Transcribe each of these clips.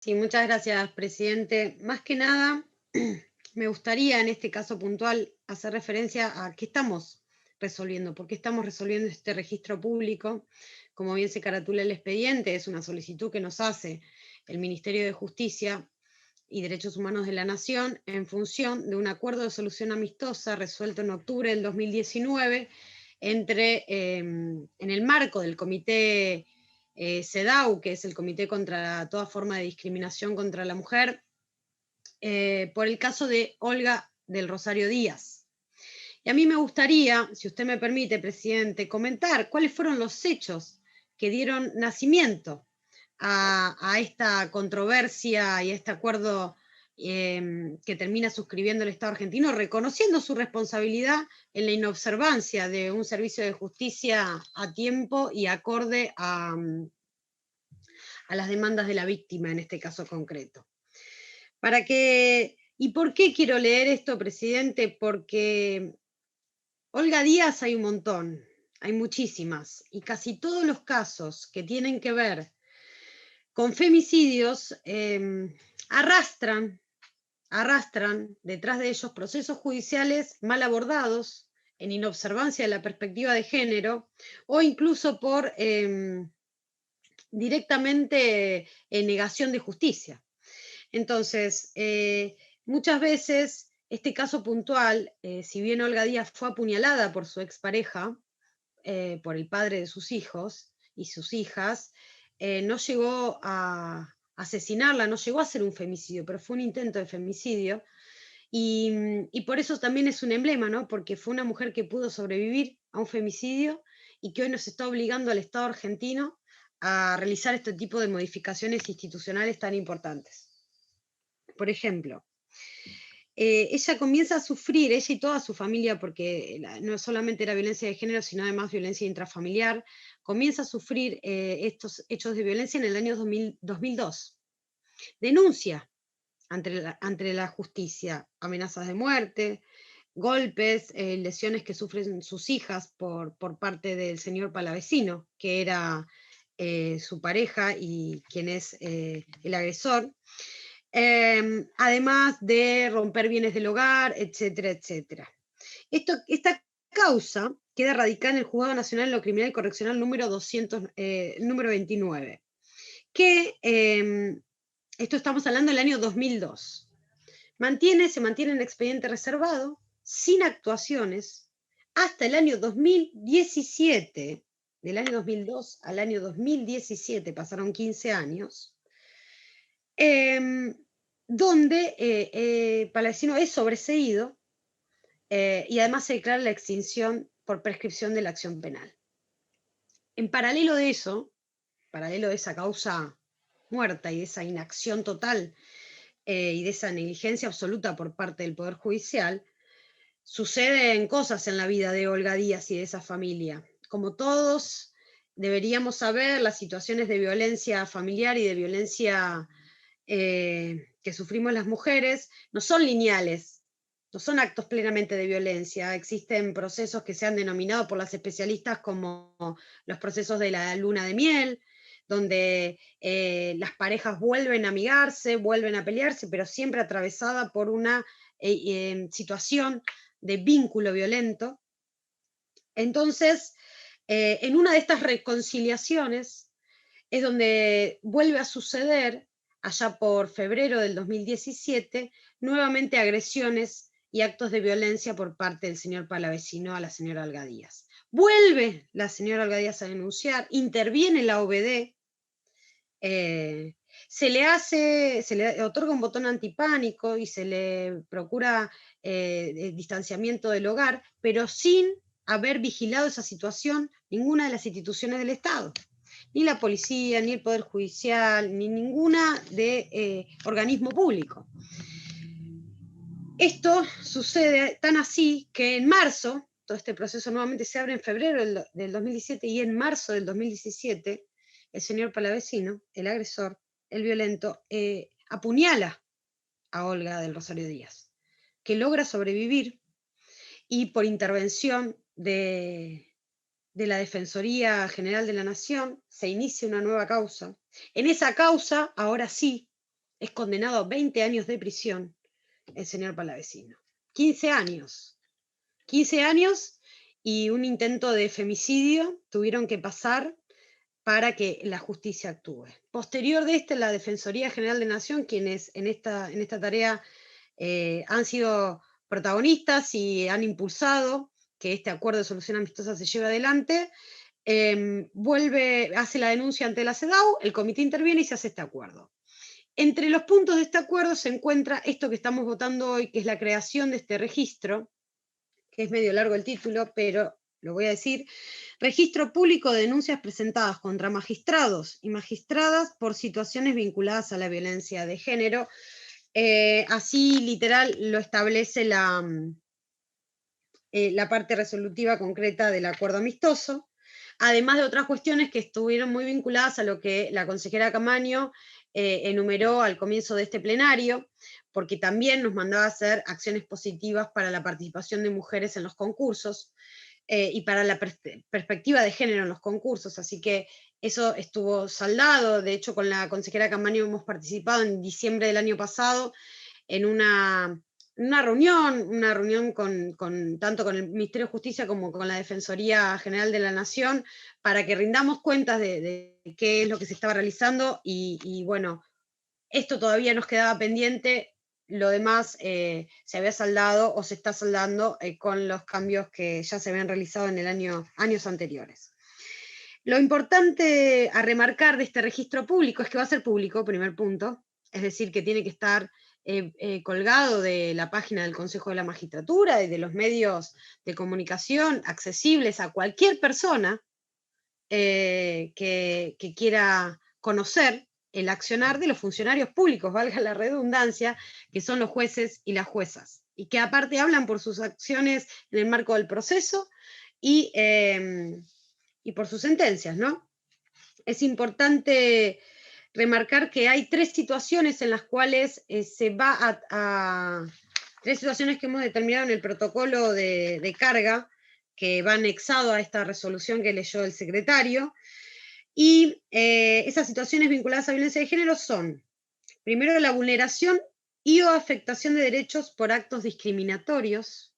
Sí, muchas gracias, presidente. Más que nada, me gustaría en este caso puntual hacer referencia a qué estamos resolviendo, por qué estamos resolviendo este registro público. Como bien se caratula el expediente, es una solicitud que nos hace el Ministerio de Justicia y Derechos Humanos de la Nación en función de un acuerdo de solución amistosa resuelto en octubre del 2019 en el marco del Comité CEDAW, que es el Comité contra toda forma de discriminación contra la mujer, por el caso de Olga del Rosario Díaz. Y a mí me gustaría, si usted me permite, presidente, comentar cuáles fueron los hechos que dieron nacimiento a esta controversia y a este acuerdo que termina suscribiendo el Estado argentino, reconociendo su responsabilidad en la inobservancia de un servicio de justicia a tiempo y acorde a las demandas de la víctima en este caso concreto. ¿Y por qué quiero leer esto, presidente? Porque Olga Díaz hay un montón, hay muchísimas, y casi todos los casos que tienen que ver con femicidios arrastran, arrastran detrás de ellos procesos judiciales mal abordados, en inobservancia de la perspectiva de género, o incluso por directamente en negación de justicia. Entonces, muchas veces este caso puntual, si bien Olga Díaz fue apuñalada por su expareja, por el padre de sus hijos y sus hijas, no llegó a asesinarla, no llegó a ser un femicidio, pero fue un intento de femicidio. Y por eso también es un emblema, ¿no? Porque fue una mujer que pudo sobrevivir a un femicidio y que hoy nos está obligando al Estado argentino a realizar este tipo de modificaciones institucionales tan importantes. Por ejemplo, ella comienza a sufrir, ella y toda su familia, porque no solamente era violencia de género, sino además violencia intrafamiliar, comienza a sufrir estos hechos de violencia en el año 2002. Denuncia ante la justicia amenazas de muerte, golpes, lesiones que sufren sus hijas por parte del señor Palavecino, que era su pareja y quien es el agresor. Además de romper bienes del hogar, etcétera, etcétera. Esta causa queda radicada en el Juzgado Nacional de lo Criminal y Correccional número 29, que esto estamos hablando del año 2002. Se mantiene en expediente reservado, sin actuaciones, hasta el año 2017, del año 2002 al año 2017, pasaron 15 años, donde Palavecino es sobreseído y además se declara la extinción por prescripción de la acción penal. En paralelo de eso, paralelo de esa causa muerta y de esa inacción total y de esa negligencia absoluta por parte del Poder Judicial, suceden cosas en la vida de Olga Díaz y de esa familia. Como todos deberíamos saber, las situaciones de violencia familiar y de violencia que sufrimos las mujeres no son lineales, no son actos plenamente de violencia. Existen procesos que se han denominado por las especialistas como los procesos de la luna de miel, donde las parejas vuelven a amigarse, vuelven a pelearse, pero siempre atravesada por una situación de vínculo violento. Entonces, en una de estas reconciliaciones es donde vuelve a suceder, allá por febrero del 2017, nuevamente agresiones y actos de violencia por parte del señor Palavecino a la señora Olga Díaz. Vuelve la señora Olga Díaz a denunciar, interviene la OBD, se le otorga un botón antipánico y se le procura distanciamiento del hogar, pero sin haber vigilado esa situación ninguna de las instituciones del Estado, ni la policía, ni el Poder Judicial, ni ninguna de organismo público. Esto sucede tan así que en marzo, todo este proceso nuevamente se abre en febrero del 2017 y en marzo del 2017, el señor Palavecino, el agresor, el violento, apuñala a Olga del Rosario Díaz, que logra sobrevivir y por intervención de la Defensoría General de la Nación se inicia una nueva causa. En esa causa, ahora sí, es condenado a 20 años de prisión el señor Palavecino. 15 años. 15 años y un intento de femicidio tuvieron que pasar para que la justicia actúe. Posterior de este, la Defensoría General de Nación, quienes en esta tarea han sido protagonistas y han impulsado que este acuerdo de solución amistosa se lleve adelante, hace la denuncia ante la CEDAW, el comité interviene y se hace este acuerdo. Entre los puntos de este acuerdo se encuentra esto que estamos votando hoy, que es la creación de este registro, que es medio largo el título, pero lo voy a decir: Registro Público de Denuncias presentadas contra magistrados y magistradas por situaciones vinculadas a la violencia de género. Así literal lo establece la parte resolutiva concreta del acuerdo amistoso, además de otras cuestiones que estuvieron muy vinculadas a lo que la consejera Camaño enumeró al comienzo de este plenario, porque también nos mandaba a hacer acciones positivas para la participación de mujeres en los concursos y para la perspectiva de género en los concursos, así que eso estuvo saldado. De hecho, con la consejera Camaño hemos participado en diciembre del año pasado en una reunión tanto con el Ministerio de Justicia como con la Defensoría General de la Nación, para que rindamos cuentas de qué es lo que se estaba realizando, y bueno, esto todavía nos quedaba pendiente. Lo demás se había saldado o se está saldando con los cambios que ya se habían realizado en años anteriores. Lo importante a remarcar de este registro público es que va a ser público, primer punto, es decir, que tiene que estar colgado de la página del Consejo de la Magistratura y de los medios de comunicación, accesibles a cualquier persona que quiera conocer el accionar de los funcionarios públicos, valga la redundancia, que son los jueces y las juezas, y que aparte hablan por sus acciones en el marco del proceso y por sus sentencias, ¿no? Es importante remarcar que hay tres situaciones en las cuales tres situaciones que hemos determinado en el protocolo de carga, que va anexado a esta resolución que leyó el secretario, y esas situaciones vinculadas a violencia de género son: primero, la vulneración y o afectación de derechos por actos discriminatorios;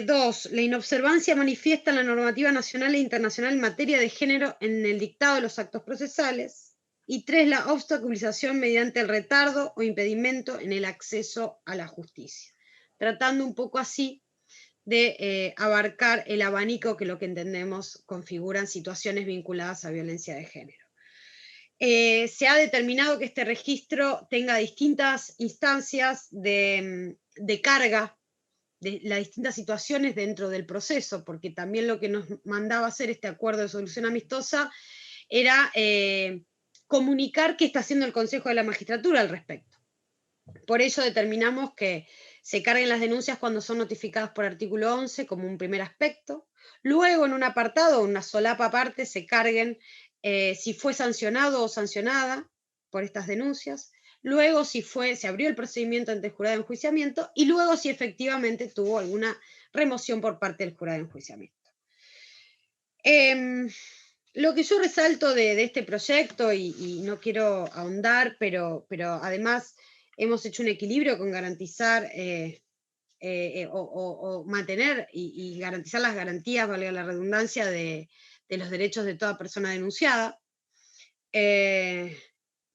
dos, la inobservancia manifiesta en la normativa nacional e internacional en materia de género en el dictado de los actos procesales; y tres, la obstaculización mediante el retardo o impedimento en el acceso a la justicia, tratando un poco así de abarcar el abanico que lo que entendemos configuran situaciones vinculadas a violencia de género. Se ha determinado que este registro tenga distintas instancias de carga de las distintas situaciones dentro del proceso, porque también lo que nos mandaba hacer este acuerdo de solución amistosa era comunicar qué está haciendo el Consejo de la Magistratura al respecto. Por ello determinamos que se carguen las denuncias cuando son notificadas por artículo 11 como un primer aspecto. Luego, en un apartado, una solapa aparte, se carguen si fue sancionado o sancionada por estas denuncias. Luego, si se abrió el procedimiento ante el jurado de enjuiciamiento, y luego si efectivamente tuvo alguna remoción por parte del jurado de enjuiciamiento. Lo que yo resalto de este proyecto, y no quiero ahondar, pero además hemos hecho un equilibrio con garantizar o mantener y garantizar las garantías, valga la redundancia, de los derechos de toda persona denunciada,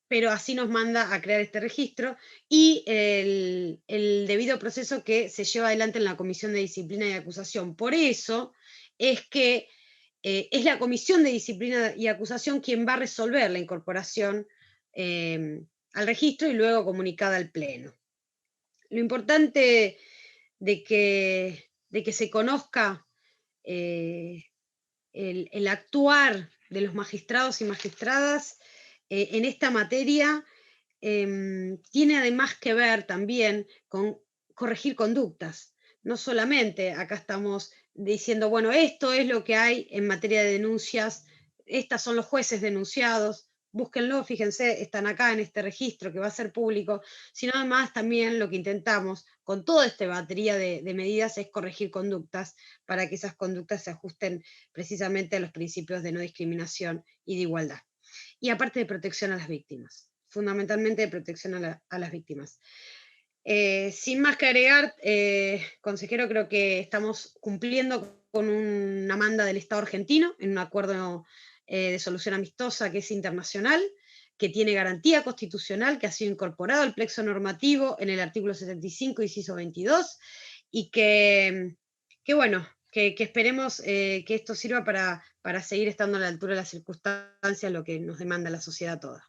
pero así nos manda a crear este registro, y el debido proceso que se lleva adelante en la Comisión de Disciplina y Acusación. Por eso es que es la Comisión de Disciplina y Acusación quien va a resolver la incorporación al registro y luego comunicada al Pleno. Lo importante de que se conozca el actuar de los magistrados y magistradas en esta materia tiene además que ver también con corregir conductas. No solamente acá estamos diciendo, bueno, esto es lo que hay en materia de denuncias, estos son los jueces denunciados, búsquenlo, fíjense, están acá en este registro que va a ser público, sino además también lo que intentamos con toda esta batería de medidas es corregir conductas para que esas conductas se ajusten precisamente a los principios de no discriminación y de igualdad. Y aparte de protección a las víctimas. fundamentalmente de protección a las víctimas. Sin más que agregar, consejero, creo que estamos cumpliendo con una manda del Estado argentino en un acuerdo de solución amistosa que es internacional, que tiene garantía constitucional, que ha sido incorporado al plexo normativo en el artículo 75, inciso 22, y que bueno, que esperemos que esto sirva para seguir estando a la altura de las circunstancias, lo que nos demanda la sociedad toda.